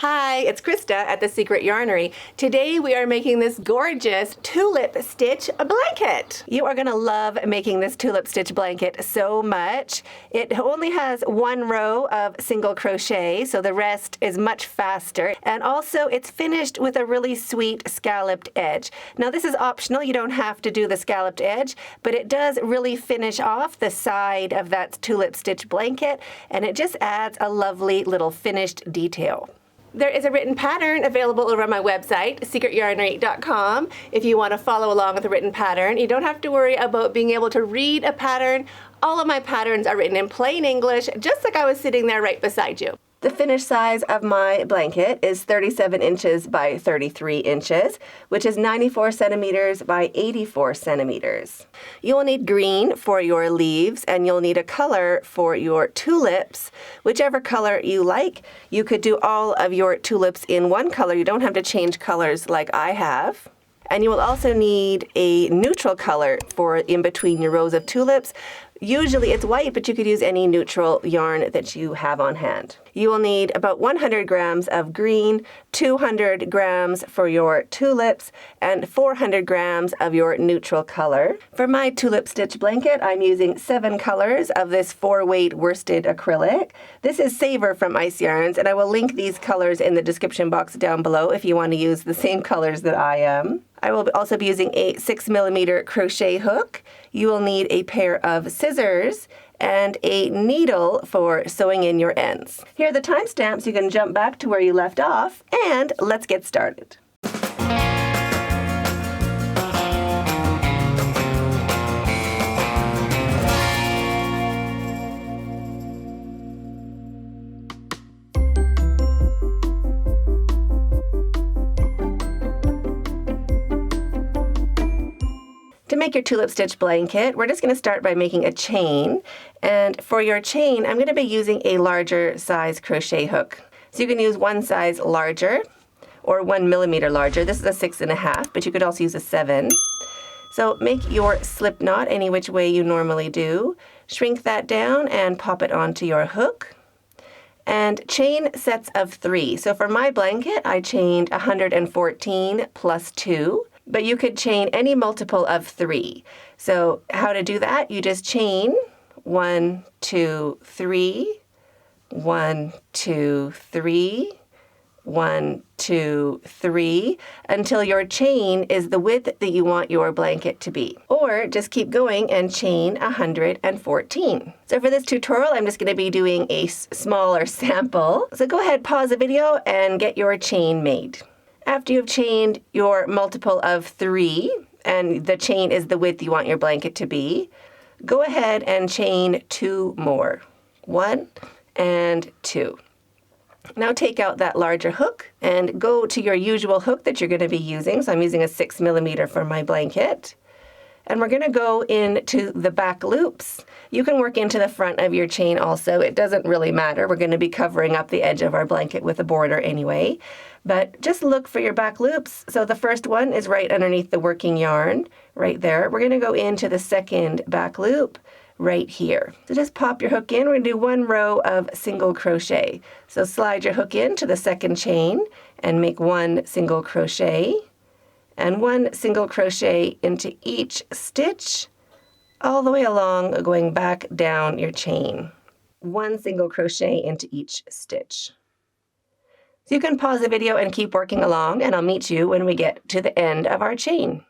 Hi, it's Krista at the Secret Yarnery. Today we are making this gorgeous tulip stitch blanket. You are going to love making this tulip stitch blanket so much. It only has one row of single crochet, so the rest is much faster. And also it's finished with a really sweet scalloped edge. Now this is optional, you don't have to do the scalloped edge, but it does really finish off the side of that tulip stitch blanket, and it just adds a lovely little finished detail. There is a written pattern available over on my website, secretyarnery.com. If you want to follow along with the written pattern, you don't have to worry about being able to read a pattern. All of my patterns are written in plain English, just like I was sitting there right beside you. The finished size of my blanket is 37 inches by 33 inches, which is 94 centimeters by 84 centimeters. You'll need green for your leaves, and you'll need a color for your tulips, whichever color you like. You could do all of your tulips in one color. You don't have to change colors like I have. And you will also need a neutral color for in between your rows of tulips. Usually it's white, but you could use any neutral yarn that you have on hand. You will need about 100 grams of green, 200 grams for your tulips, and 400 grams of your neutral color. For my tulip stitch blanket, I'm using 7 colors of this 4-weight worsted acrylic. This is Savor from Ice Yarns, and I will link these colors in the description box down below if you want to use the same colors that I am. I will also be using a 6mm crochet hook. You will need a pair of scissors and a needle for sewing in your ends. Here are the timestamps. You can jump back to where you left off, and let's get started. To make your tulip stitch blanket, we're just going to start by making a chain. And for your chain, I'm going to be using a larger size crochet hook. So you can use one size larger or 1mm larger. This is a 6.5, but you could also use a 7. So make your slip knot any which way you normally do. Shrink that down and pop it onto your hook. And chain sets of 3. So for my blanket, I chained 114 plus 2. But you could chain any multiple of 3. So how to do that? You just chain 1, 2, 3, 1, 2, 3, 1, 2, 3, until your chain is the width that you want your blanket to be. Or just keep going and chain 114. So for this tutorial, I'm just going to be doing a smaller sample. So go ahead, pause the video, and get your chain made. After you've chained your multiple of 3, and the chain is the width you want your blanket to be, go ahead and chain 2 more. 1 and 2. Now take out that larger hook and go to your usual hook that you're going to be using. So I'm using a 6mm for my blanket. And we're going to go into the back loops. You can work into the front of your chain also. It doesn't really matter. We're going to be covering up the edge of our blanket with a border anyway. But just look for your back loops. So the first one is right underneath the working yarn, right there. We're going to go into the second back loop right here. So just pop your hook in. We're going to do 1 row of single crochet. So slide your hook into the second chain and make 1 single crochet. And 1 single crochet into each stitch, all the way along, going back down your chain. 1 single crochet into each stitch. So you can pause the video and keep working along, and I'll meet you when we get to the end of our chain.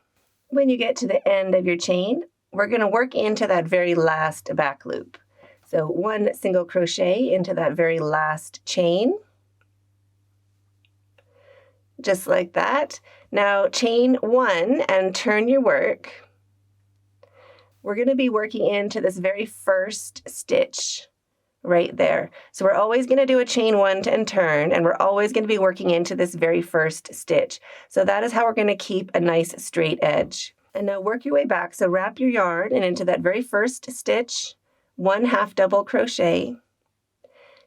When you get to the end of your chain, we're going to work into that very last back loop. So 1 single crochet into that very last chain. Just like that. Now chain 1 and turn your work. We're going to be working into this very first stitch right there. So we're always going to do a chain 1 and turn, and we're always going to be working into this very first stitch. So that is how we're going to keep a nice straight edge. And now work your way back. So wrap your yarn and into that very first stitch, 1 half double crochet,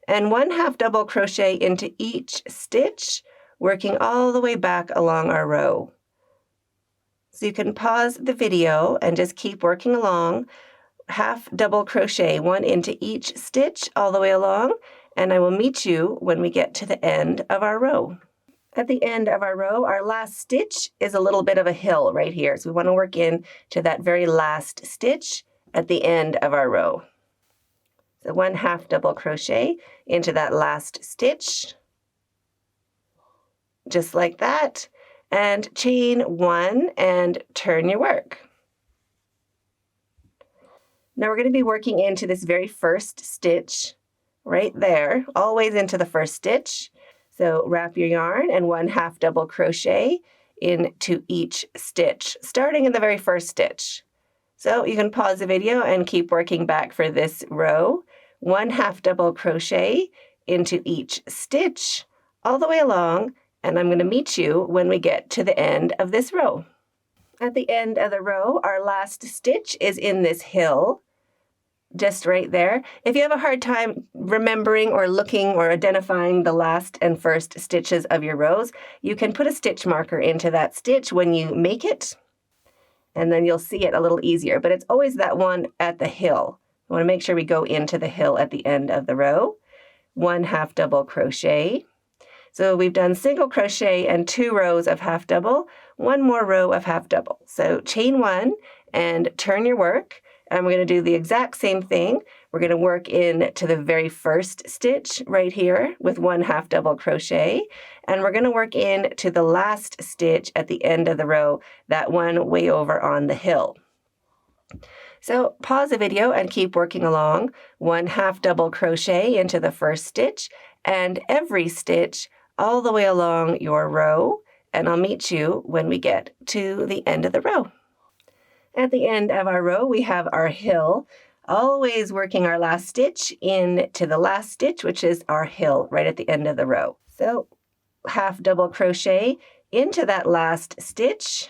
and 1 half double crochet into each stitch, working all the way back along our row. So you can pause the video and just keep working along. Half double crochet, 1 into each stitch all the way along, and I will meet you when we get to the end of our row. At the end of our row, our last stitch is a little bit of a hill right here. So we want to work in to that very last stitch at the end of our row. So 1 half double crochet into that last stitch, just like that, and chain 1 and turn your work. Now we're going to be working into this very first stitch right there, always into the first stitch. So wrap your yarn and 1 half double crochet into each stitch, starting in the very first stitch. So you can pause the video and keep working back for this row. 1 half double crochet into each stitch all the way along, and I'm going to meet you when we get to the end of this row. At the end of the row, our last stitch is in this hill, just right there. If you have a hard time remembering or looking or identifying the last and first stitches of your rows, you can put a stitch marker into that stitch when you make it, and then you'll see it a little easier. But it's always that one at the hill. I want to make sure we go into the hill at the end of the row. 1 half double crochet. So we've done single crochet and 2 rows of half double, 1 more row of half double. So chain 1 and turn your work. And we're going to do the exact same thing. We're going to work in to the very first stitch right here with 1 half double crochet. And we're going to work in to the last stitch at the end of the row, that one way over on the hill. So pause the video and keep working along. 1 half double crochet into the first stitch and every stitch all the way along your row. And I'll meet you when we get to the end of the row. At the end of our row, we have our hill, always working our last stitch into the last stitch, which is our hill right at the end of the row. So half double crochet into that last stitch,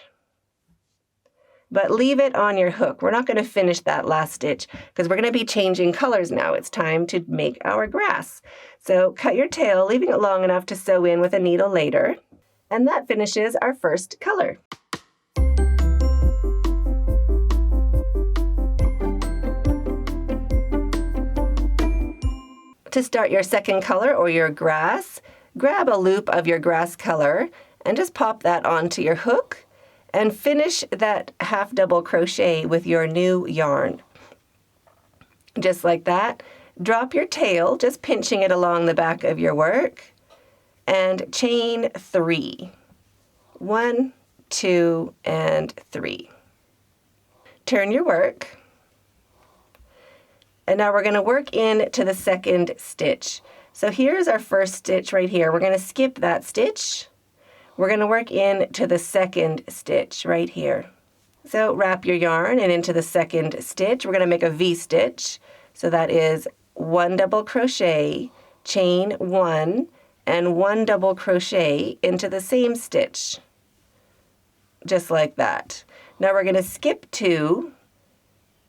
but leave it on your hook. We're not going to finish that last stitch because we're going to be changing colors now. It's time to make our grass. So cut your tail, leaving it long enough to sew in with a needle later. And that finishes our first color. To start your second color or your grass, grab a loop of your grass color and just pop that onto your hook and finish that half double crochet with your new yarn. Just like that. Drop your tail, just pinching it along the back of your work, and chain 3. 1, 2, and 3. Turn your work. And now we're going to work into the second stitch. So here's our first stitch right here. We're going to skip that stitch. We're going to work into the second stitch right here. So wrap your yarn and into the second stitch. We're going to make a V-stitch. So that is 1 double crochet, chain 1, and 1 double crochet into the same stitch. Just like that. Now we're going to skip 2,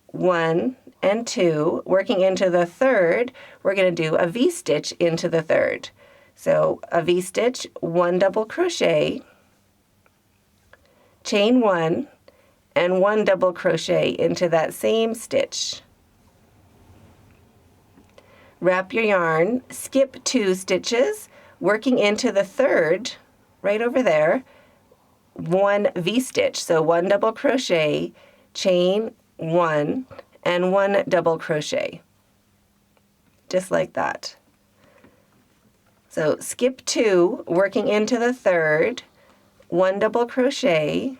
1, and 2, working into the third, we're going to do a V-stitch into the third. So a V-stitch, 1 double crochet, chain 1, and 1 double crochet into that same stitch. Wrap your yarn, skip 2 stitches, working into the third, right over there, 1 V-stitch. So 1 double crochet, chain 1, and 1 double crochet, just like that. So skip 2, working into the third, 1 double crochet,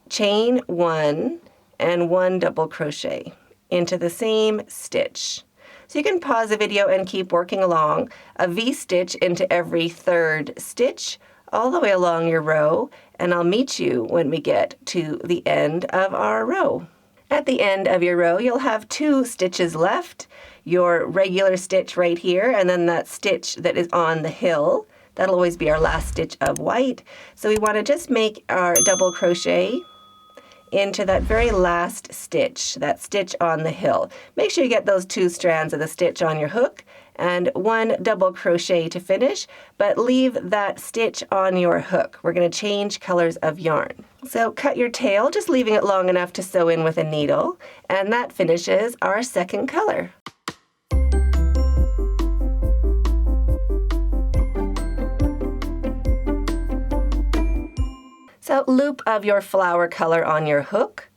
chain 1, and 1 double crochet into the same stitch. So you can pause the video and keep working along. A V-stitch into every third stitch all the way along your row, and I'll meet you when we get to the end of our row. At the end of your row, you'll have 2 stitches left, your regular stitch right here, and then that stitch that is on the hill. That'll always be our last stitch of white. So we want to just make our double crochet into that very last stitch, that stitch on the hill. Make sure you get those 2 strands of the stitch on your hook and 1 double crochet to finish, but leave that stitch on your hook. We're going to change colors of yarn. So cut your tail, just leaving it long enough to sew in with a needle, and that finishes our second color. So loop of your flower color on your hook.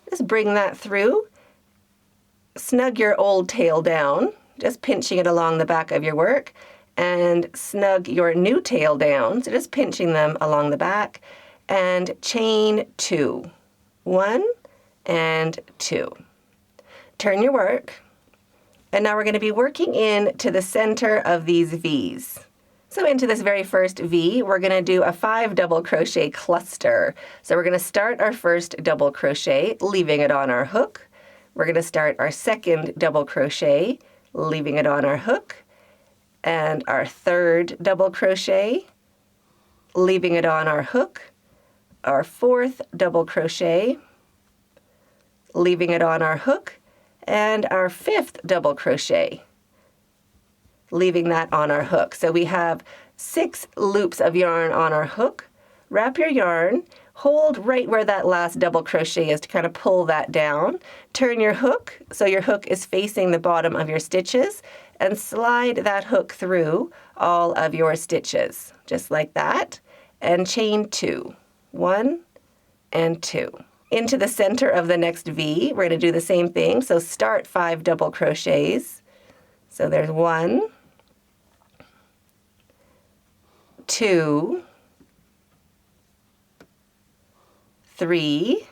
Just bring that through. Snug your old tail down, just pinching it along the back of your work, and snug your new tail down, so just pinching them along the back, and chain 2. 1 and 2. Turn your work, and now we're going to be working into the center of these V's. So into this very first V, we're going to do a 5 double crochet cluster. So we're going to start our first double crochet, leaving it on our hook. We're going to start our second double crochet, leaving it on our hook, and our third double crochet, leaving it on our hook, our fourth double crochet, leaving it on our hook, and our fifth double crochet, leaving that on our hook. So we have 6 loops of yarn on our hook. Wrap your yarn, hold right where that last double crochet is to kind of pull that down. Turn your hook so your hook is facing the bottom of your stitches, and slide that hook through all of your stitches, just like that, and chain 2. 1 and 2. Into the center of the next V, we're going to do the same thing. So start 5 double crochets. So there's 1, 2, 3,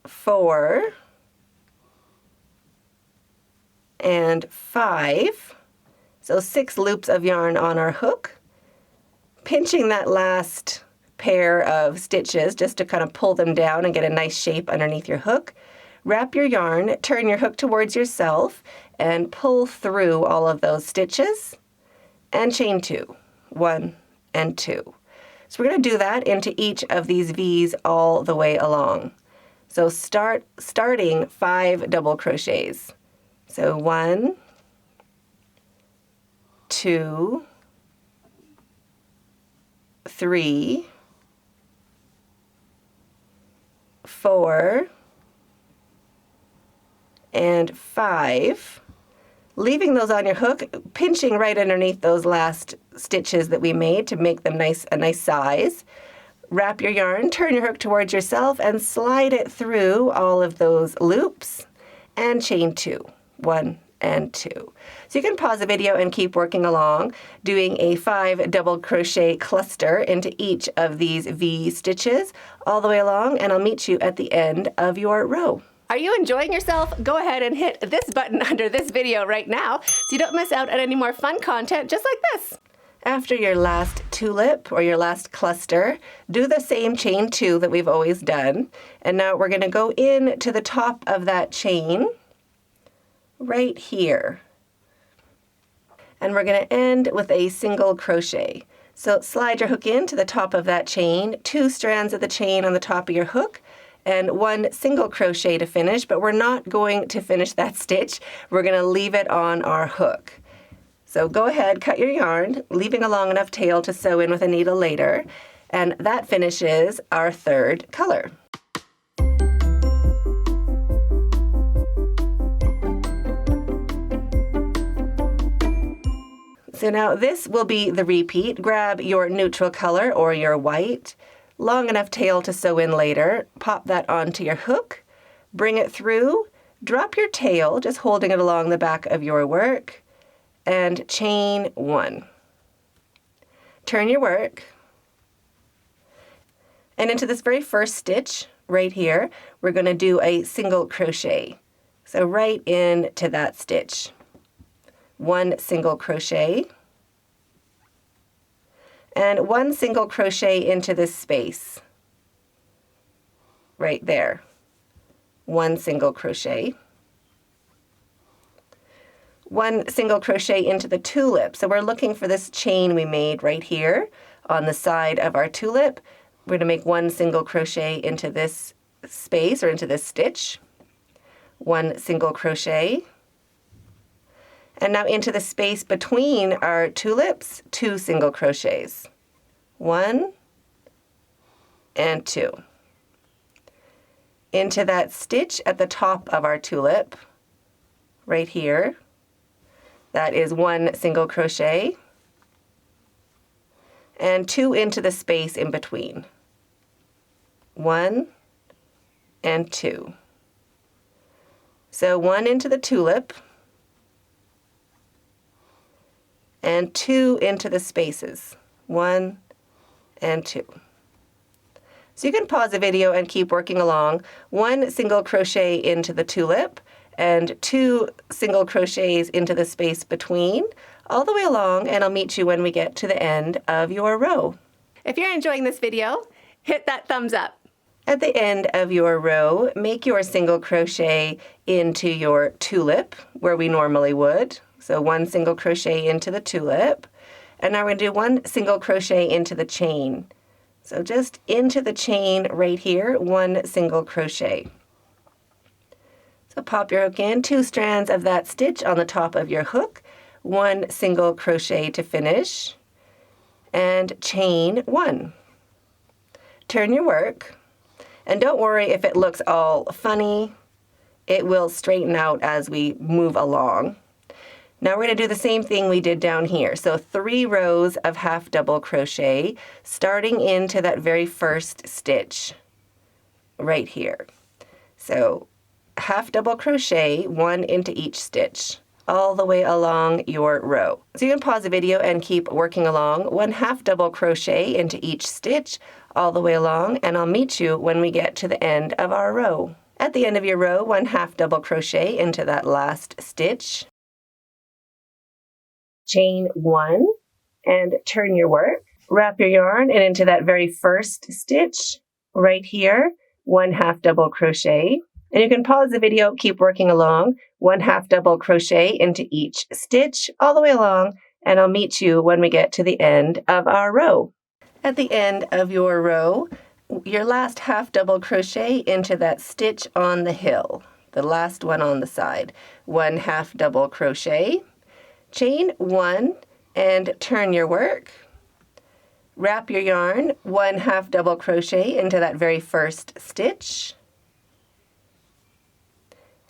4, and 5. So 6 loops of yarn on our hook, pinching that last pair of stitches just to kind of pull them down and get a nice shape underneath your hook. Wrap your yarn, turn your hook towards yourself, and pull through all of those stitches, and chain 2. 1 and 2. So we're going to do that into each of these V's all the way along. So starting 5 double crochets. So 1, 2, 3, 4, and 5, leaving those on your hook, pinching right underneath those last stitches that we made to make them a nice size. Wrap your yarn, turn your hook towards yourself, and slide it through all of those loops, and chain 2. 1 and 2. So you can pause the video and keep working along, doing a 5 double crochet cluster into each of these V stitches all the way along, and I'll meet you at the end of your row. Are you enjoying yourself? Go ahead and hit this button under this video right now so you don't miss out on any more fun content just like this. After your last tulip or your last cluster, do the same chain 2 that we've always done. And now we're going to go in to the top of that chain right here. And we're going to end with a single crochet. So slide your hook into the top of that chain, 2 strands of the chain on the top of your hook, and 1 single crochet to finish, but we're not going to finish that stitch. We're going to leave it on our hook. So go ahead, cut your yarn, leaving a long enough tail to sew in with a needle later, and that finishes our 3rd color. So now this will be the repeat. Grab your neutral color or your white, long enough tail to sew in later, pop that onto your hook, bring it through, drop your tail, just holding it along the back of your work, and chain 1. Turn your work, and into this very first stitch right here, we're going to do a single crochet. So right into that stitch. 1 single crochet, and 1 single crochet into this space right there. 1 single crochet, 1 single crochet into the tulip. So we're looking for this chain we made right here on the side of our tulip. We're going to make 1 single crochet into this space or into this stitch, 1 single crochet, and now into the space between our tulips, 2 single crochets. 1 and 2. Into that stitch at the top of our tulip, right here, that is 1 single crochet. and 2 into the space in between. 1 and 2. So 1 into the tulip and 2 into the spaces. 1 and 2. So you can pause the video and keep working along. 1 single crochet into the tulip and 2 single crochets into the space between, all the way along, and I'll meet you when we get to the end of your row. If you're enjoying this video, hit that thumbs up. At the end of your row, make your single crochet into your tulip where we normally would. So 1 single crochet into the tulip, and now we're going to do 1 single crochet into the chain. So just into the chain right here, 1 single crochet. So pop your hook in, 2 strands of that stitch on the top of your hook, 1 single crochet to finish, and chain 1. Turn your work, and don't worry if it looks all funny. It will straighten out as we move along. Now we're going to do the same thing we did down here. So 3 rows of half double crochet, starting into that very first stitch right here. So half double crochet, 1 into each stitch, all the way along your row. So you can pause the video and keep working along. 1 half double crochet into each stitch, all the way along, and I'll meet you when we get to the end of our row. At the end of your row, 1 half double crochet into that last stitch. Chain 1 and turn your work. Wrap your yarn and into that very first stitch right here, 1 half double crochet. And you can pause the video, keep working along, 1 half double crochet into each stitch all the way along, and I'll meet you when we get to the end of our row. At the end of your row, your last half double crochet into that stitch on the hill, the last one on the side, 1 half double crochet. Chain 1 and turn your work. Wrap your yarn, 1 half double crochet into that very first stitch,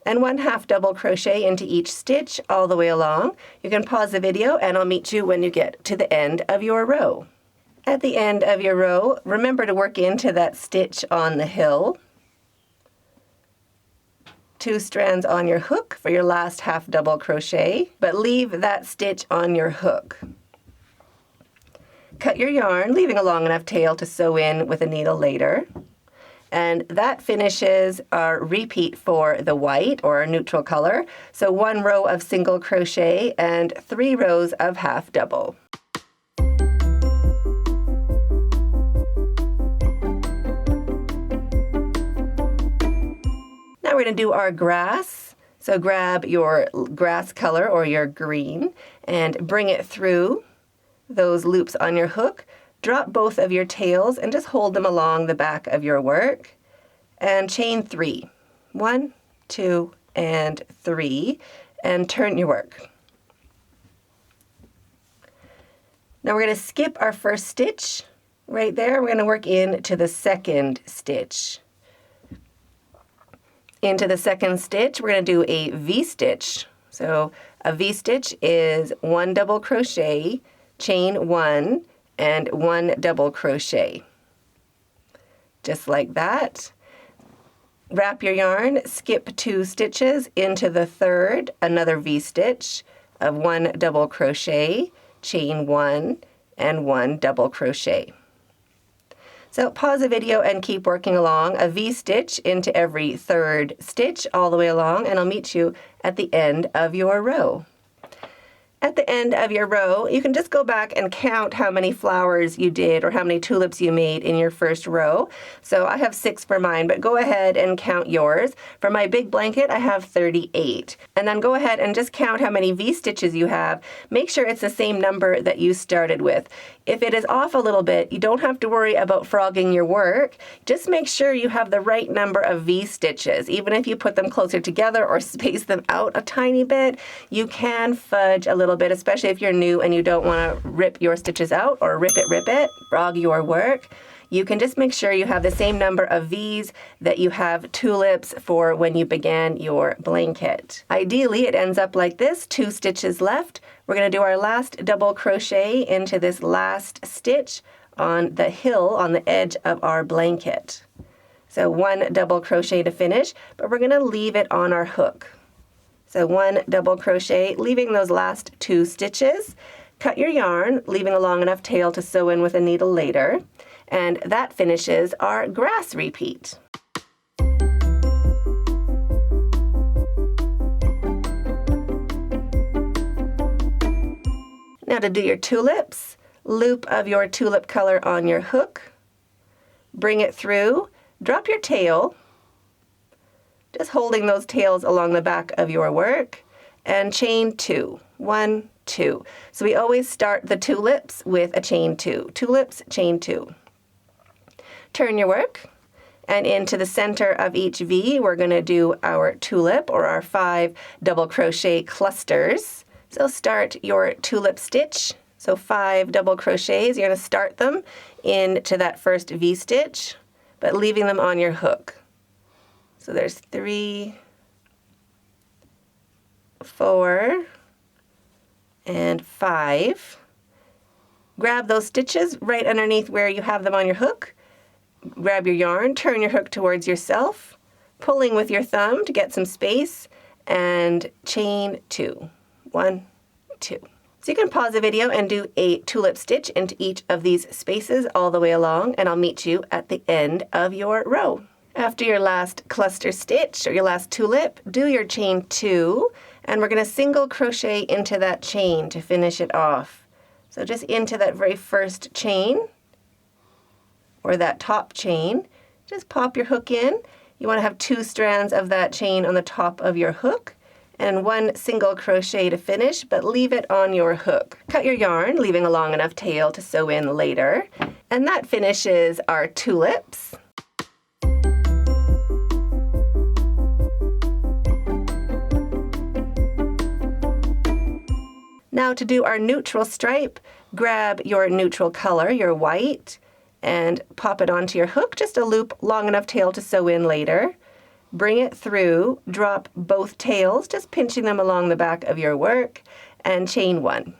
and 1 half double crochet into each stitch all the way along. You can pause the video and I'll meet you when you get to the end of your row. At the end of your row, remember to work into that stitch on the hill. 2 strands on your hook for your last half double crochet, but leave that stitch on your hook. Cut your yarn, leaving a long enough tail to sew in with a needle later. And that finishes our repeat for the white, or our neutral color. So 1 row of single crochet and 3 rows of half double. Now we're going to do our grass. So grab your grass color or your green and bring it through those loops on your hook. Drop both of your tails and just hold them along the back of your work. And chain 3. 1, 2, and 3. And turn your work. Now we're going to skip our first stitch right there. We're going to work into the second stitch. Into the second stitch, we're going to do a V-stitch. So a V-stitch is 1 double crochet, chain 1, and 1 double crochet. Just like that. Wrap your yarn, skip 2 stitches into the third, another V-stitch of 1 double crochet, chain 1, and 1 double crochet. So pause the video and keep working along, a V-stitch into every third stitch all the way along, and I'll meet you at the end of your row. At the end of your row, you can just go back and count how many flowers you did or how many tulips you made in your first row. So I have 6 for mine, but go ahead and count yours. For my big blanket, I have 38. And then go ahead and just count how many V-stitches you have. Make sure it's the same number that you started with. If it is off a little bit, you don't have to worry about frogging your work. Just make sure you have the right number of V-stitches. Even if you put them closer together or space them out a tiny bit, you can fudge a little bit, especially if you're new and you don't want to rip your stitches out or rip it, frog your work. you can just make sure you have the same number of V's that you have tulips for when you began your blanket. Ideally, it ends up like this, 2 stitches left. We're going to do our last double crochet into this last stitch on the hill on the edge of our blanket. So 1 double crochet to finish, but we're going to leave it on our hook. So 1 double crochet, leaving those last 2 stitches. Cut your yarn, leaving a long enough tail to sew in with a needle later, and that finishes our grass repeat. Now to do your tulips, loop of your tulip color on your hook, bring it through, drop your tail, just holding those tails along the back of your work, and chain 2. 1, 2. So we always start the tulips with a chain 2. Tulips, chain 2. Turn your work, and into the center of each V, we're going to do our tulip, or our 5 double crochet clusters. So start your tulip stitch. So 5 double crochets, you're going to start them into that first V stitch, but leaving them on your hook. So there's 3, 4, and 5. Grab those stitches right underneath where you have them on your hook. Grab your yarn, turn your hook towards yourself, pulling with your thumb to get some space, and chain 2. 1, 2. So you can pause the video and do a tulip stitch into each of these spaces all the way along, and I'll meet you at the end of your row. After your last cluster stitch, or your last tulip, do your chain 2, and we're going to single crochet into that chain to finish it off. So just into that very first chain, or that top chain, just pop your hook in. You want to have 2 strands of that chain on the top of your hook, and 1 single crochet to finish, but leave it on your hook. Cut your yarn, leaving a long enough tail to sew in later, and that finishes our tulips. Now to do our neutral stripe, grab your neutral color, your white, and pop it onto your hook, just a loop long enough tail to sew in later. Bring it through, drop both tails, just pinching them along the back of your work, and chain 1.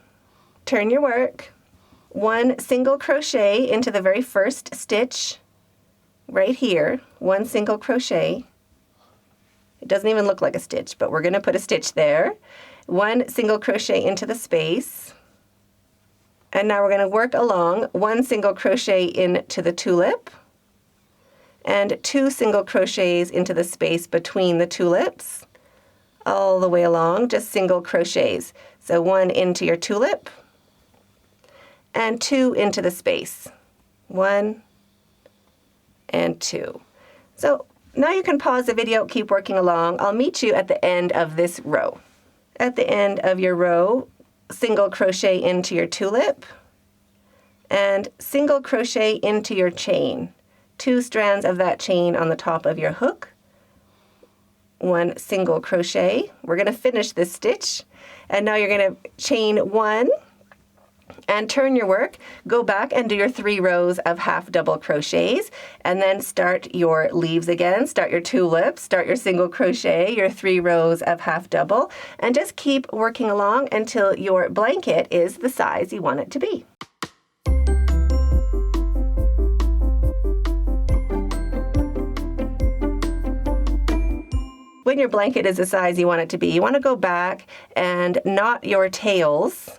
Turn your work, 1 single crochet into the very first stitch, right here, 1 single crochet. It doesn't even look like a stitch, but we're going to put a stitch there. 1 single crochet into the space, and now we're going to work along 1 single crochet into the tulip, and 2 single crochets into the space between the tulips, all the way along, just single crochets. So 1 into your tulip, and 2 into the space. 1 and 2. So now you can pause the video, keep working along. I'll meet you at the end of this row. At the end of your row, single crochet into your tulip, and single crochet into your chain. 2 strands of that chain on the top of your hook, 1 single crochet. We're going to finish this stitch, and now you're going to chain 1 and turn your work, go back and do your 3 rows of half double crochets, and then start your leaves again, start your tulips, start your single crochet, your 3 rows of half double, and just keep working along until your blanket is the size you want it to be. When your blanket is the size you want it to be, you want to go back and knot your tails,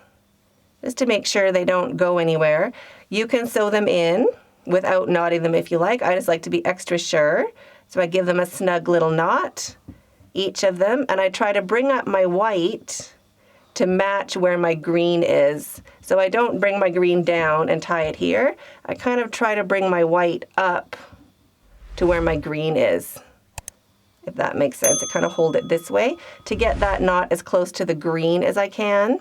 just to make sure they don't go anywhere. You can sew them in without knotting them if you like. I just like to be extra sure. So I give them a snug little knot, each of them, and I try to bring up my white to match where my green is. So I don't bring my green down and tie it here. I kind of try to bring my white up to where my green is, if that makes sense. I kind of hold it this way to get that knot as close to the green as I can.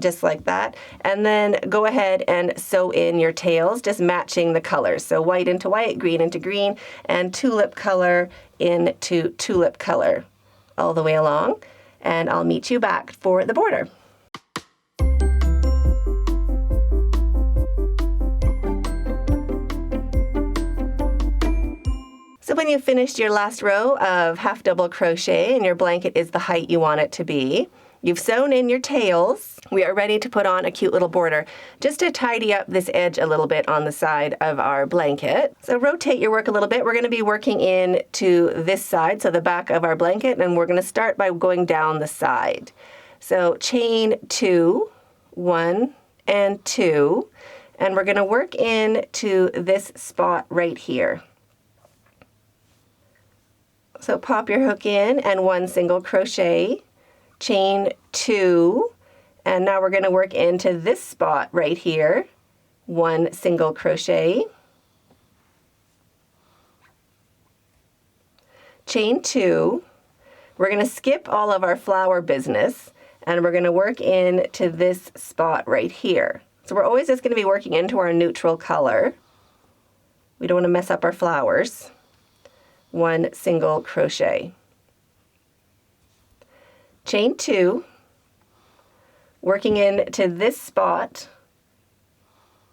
Just like that, and then go ahead and sew in your tails, just matching the colors. So white into white, green into green, and tulip color into tulip color all the way along. And I'll meet you back for the border. So when you've finished your last row of half double crochet and your blanket is the height you want it to be, you've sewn in your tails, we are ready to put on a cute little border just to tidy up this edge a little bit on the side of our blanket. So rotate your work a little bit. We're going to be working in to this side, so the back of our blanket, and we're going to start by going down the side. So chain 2, 1 and 2, and we're going to work in to this spot right here. So pop your hook in and 1 single crochet, chain 2, and now we're going to work into this spot right here, 1 single crochet, chain 2. We're going to skip all of our flower business and we're going to work into this spot right here. So we're always just going to be working into our neutral color. We don't want to mess up our flowers. 1 single crochet, chain 2, working into this spot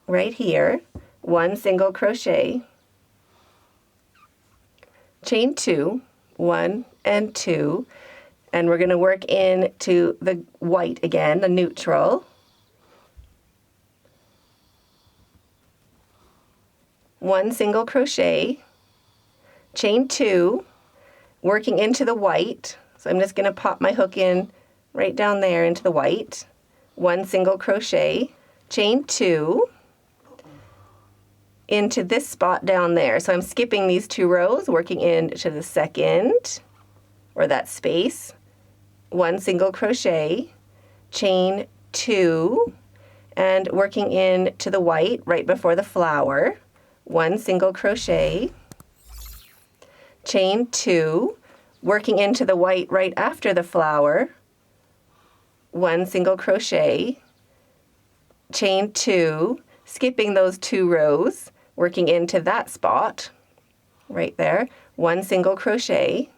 right here, 1 single crochet, chain 2, 1 and 2, and we're going to work into the white again, the neutral, 1 single crochet, chain 2, working into the white. So I'm just going to pop my hook in right down there into the white, 1 single crochet, chain 2, into this spot down there. So I'm skipping these 2 rows, working into the second, or that space, 1 single crochet, chain 2, and working into the white right before the flower, 1 single crochet, chain 2, working into the white right after the flower, 1 single crochet, chain 2, skipping those 2 rows, working into that spot right there, 1 single crochet,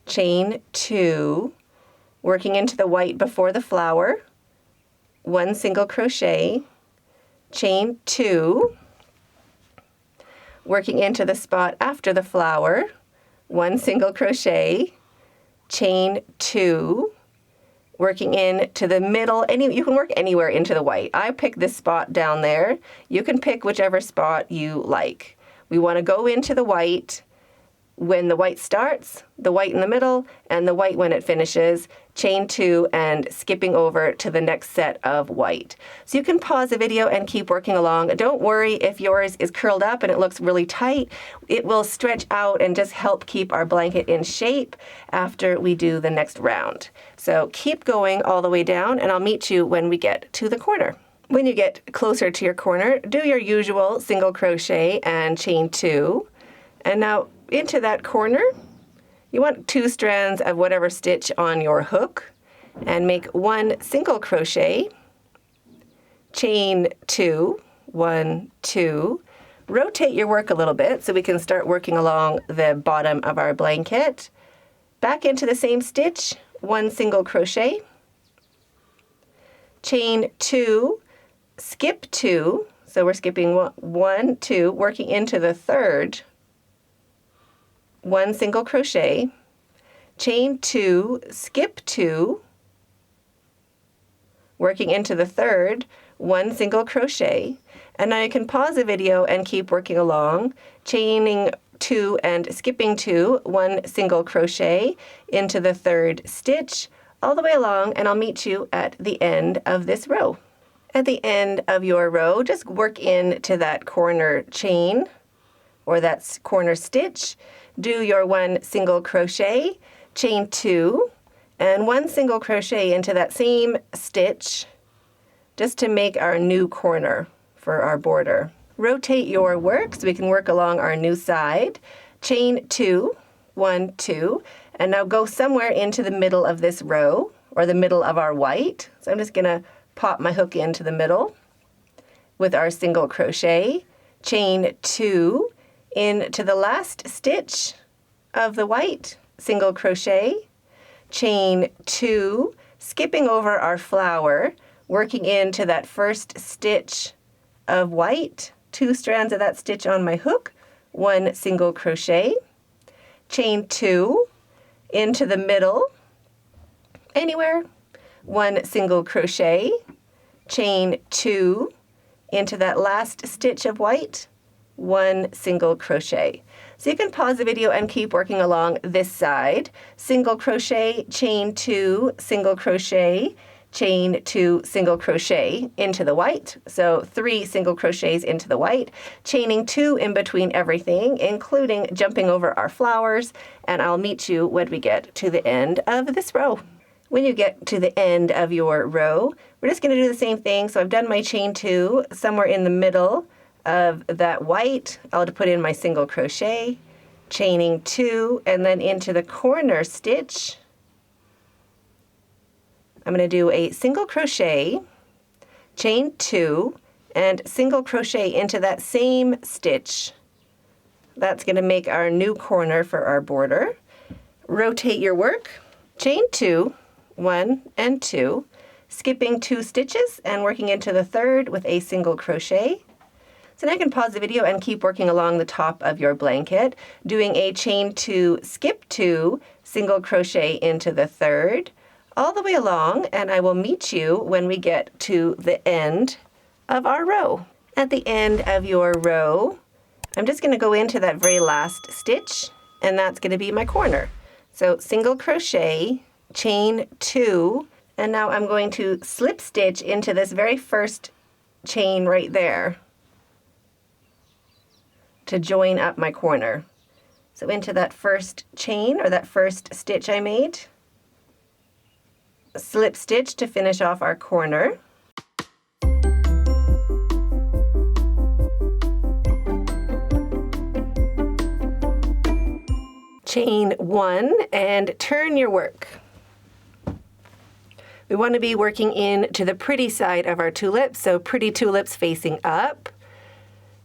chain 2, working into the white before the flower, 1 single crochet, chain 2, working into the spot after the flower, 1 single crochet, chain 2, working into the middle. You can work anywhere into the white. I picked this spot down there. You can pick whichever spot you like. We want to go into the white when the white starts, the white in the middle, and the white when it finishes, chain 2 and skipping over to the next set of white. So you can pause the video and keep working along. Don't worry if yours is curled up and it looks really tight. It will stretch out and just help keep our blanket in shape after we do the next round. So keep going all the way down and I'll meet you when we get to the corner. When you get closer to your corner, do your usual single crochet and chain 2. And now into that corner, you want 2 strands of whatever stitch on your hook and make 1 single crochet, chain 2, 1, 2, rotate your work a little bit so we can start working along the bottom of our blanket, back into the same stitch, 1 single crochet, chain 2, skip 2, so we're skipping 1, 2, working into the third, 1 single crochet, chain 2, skip 2, working into the third, 1 single crochet, and now you can pause the video and keep working along, chaining 2 and skipping 2, 1 single crochet into the third stitch, all the way along, and I'll meet you at the end of this row. At the end of your row, just work into that corner chain, or that corner stitch, do your 1 single crochet, chain 2, and 1 single crochet into that same stitch just to make our new corner for our border. Rotate your work so we can work along our new side, chain 2, 1, 2, and now go somewhere into the middle of this row, or the middle of our white. So I'm just going to pop my hook into the middle with our single crochet, chain 2, into the last stitch of the white, single crochet, chain 2, skipping over our flower, working into that first stitch of white, 2 strands of that stitch on my hook, 1 single crochet, chain 2 into the middle, anywhere, 1 single crochet, chain 2 into that last stitch of white, 1 single crochet. So you can pause the video and keep working along this side. Single crochet, chain 2, single crochet, chain 2, single crochet into the white. So 3 single crochets into the white, chaining 2 in between everything, including jumping over our flowers, and I'll meet you when we get to the end of this row. When you get to the end of your row, we're just going to do the same thing. So I've done my chain 2 somewhere in the middle of that white. I'll put in my single crochet, chaining 2, and then into the corner stitch, I'm going to do a single crochet, chain 2, and single crochet into that same stitch. That's going to make our new corner for our border. Rotate your work, chain 2, 1 and 2, skipping 2 stitches and working into the third with a single crochet. So now you can pause the video and keep working along the top of your blanket, doing a chain 2, skip 2, single crochet into the third, all the way along, and I will meet you when we get to the end of our row. At the end of your row, I'm just going to go into that very last stitch, and that's going to be my corner. So single crochet, chain 2, and now I'm going to slip stitch into this very first chain right there to join up my corner. So into that first chain, or that first stitch I made, slip stitch to finish off our corner. Chain 1 and turn your work. We want to be working in to the pretty side of our tulip, so pretty tulips facing up.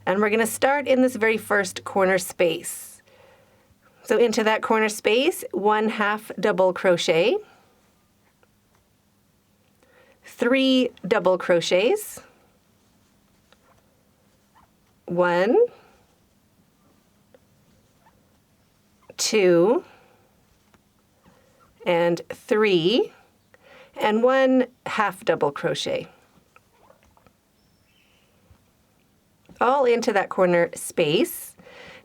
And we're going to start in this very first corner space. So into that corner space, 1/2 double crochet, 3 double crochets, 1, 2, and 3, and 1/2 double crochet. All into that corner space.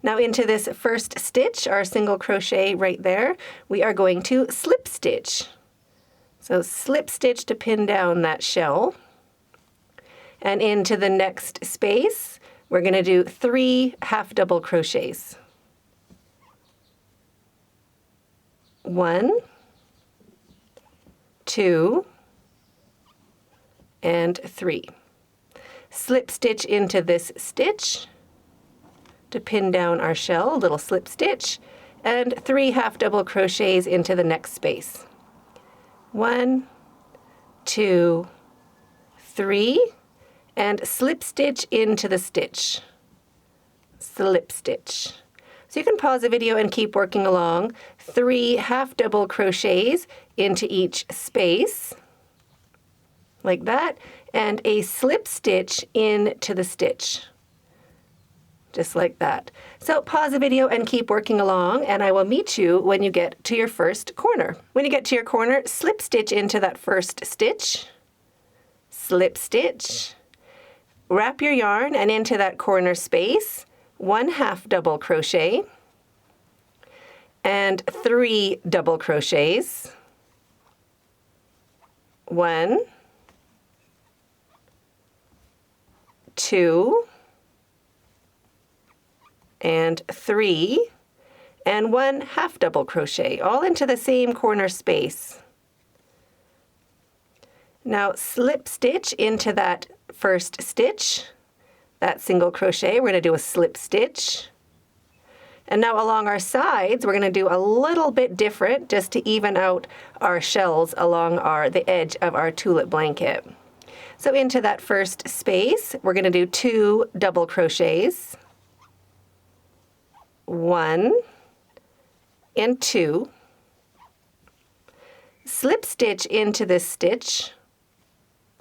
Now into this first stitch, our single crochet right there, we are going to slip stitch. So slip stitch to pin down that shell. And into the next space, we're going to do 3 half double crochets. 1, 2, and 3. Slip stitch into this stitch to pin down our shell, a little slip stitch, and 3 half double crochets into the next space. 1, 2, 3, and slip stitch into the stitch. Slip stitch. So you can pause the video and keep working along. 3 half double crochets into each space, like that, and a slip stitch into the stitch, just like that. So pause the video and keep working along, and I will meet you when you get to your first corner. When you get to your corner, slip stitch into that first stitch, slip stitch, wrap your yarn and into that corner space, 1/2 double crochet, and 3 double crochets, 1, 2, and 3, and 1/2 double crochet, all into the same corner space. Now slip stitch into that first stitch, that single crochet, we're going to do a slip stitch. And now along our sides, we're going to do a little bit different just to even out our shells along the edge of our tulip blanket. So into that first space, we're going to do 2 double crochets, 1 and 2, slip stitch into this stitch,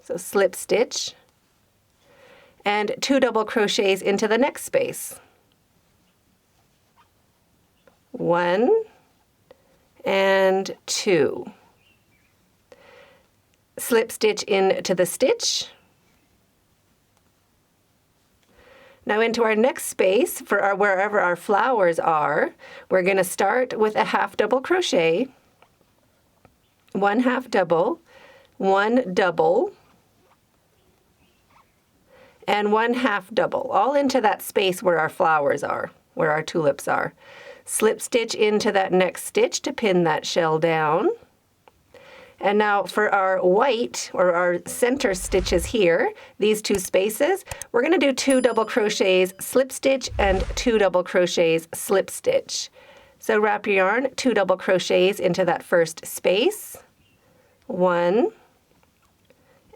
so slip stitch, and 2 double crochets into the next space. 1 and 2. Slip stitch into the stitch. Now into our next space, for wherever our flowers are, we're going to start with a half double crochet, 1 half double, 1 double, and 1 half double, all into that space where our flowers are, where our tulips are. Slip stitch into that next stitch to pin that shell down. And now for our white, or our center stitches here, these 2 spaces, we're going to do 2 double crochets, slip stitch, and 2 double crochets, slip stitch. So wrap your yarn, 2 double crochets into that first space, 1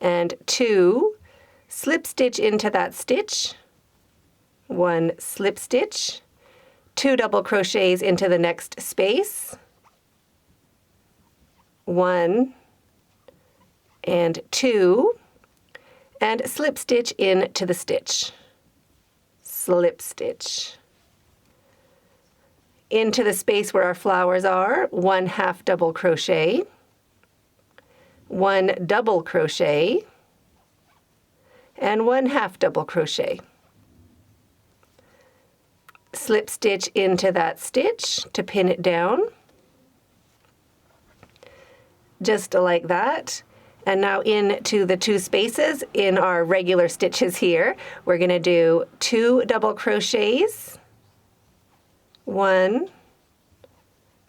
and 2, slip stitch into that stitch, 1 slip stitch, 2 double crochets into the next space, 1 and 2, and slip stitch into the stitch, slip stitch. Into the space where our flowers are, 1 half double crochet, 1 double crochet, and 1 half double crochet. Slip stitch into that stitch to pin it down, just like that. And now into the 2 spaces in our regular stitches here, we're going to do 2 double crochets, 1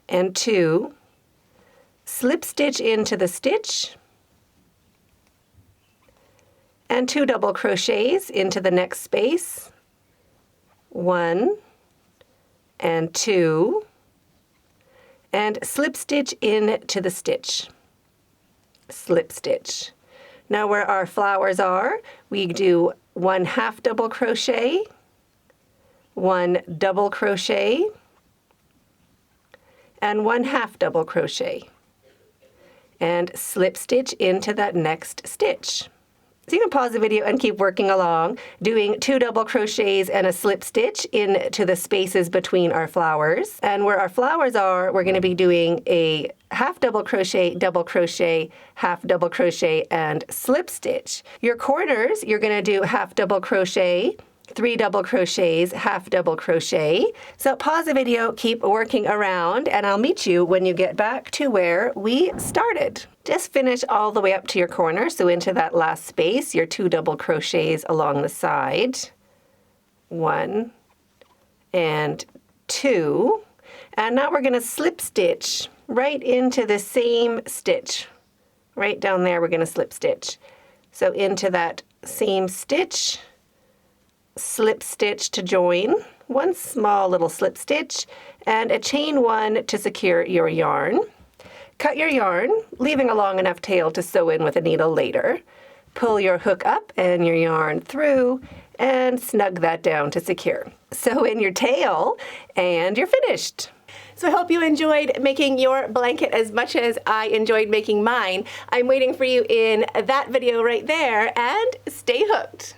and 2, slip stitch into the stitch, and 2 double crochets into the next space, 1 and 2, and slip stitch into the stitch, slip stitch. Now where our flowers are, we do 1 half double crochet, 1 double crochet, and 1 half double crochet, and slip stitch into that next stitch. So you can pause the video and keep working along, doing 2 double crochets and a slip stitch into the spaces between our flowers. And where our flowers are, we're going to be doing a half double crochet, half double crochet, and slip stitch. Your corners, you're going to do half double crochet, 3 double crochets, half double crochet. So pause the video, keep working around, and I'll meet you when you get back to where we started. Just finish all the way up to your corner, so into that last space, your 2 double crochets along the side, 1 and 2. And now we're going to slip stitch right into the same stitch. Right down there, we're going to slip stitch. So into that same stitch, slip stitch to join, 1 small little slip stitch, and a chain 1 to secure your yarn. Cut your yarn, leaving a long enough tail to sew in with a needle later. Pull your hook up and your yarn through, and snug that down to secure. Sew in your tail, and you're finished. So I hope you enjoyed making your blanket as much as I enjoyed making mine. I'm waiting for you in that video right there, and stay hooked.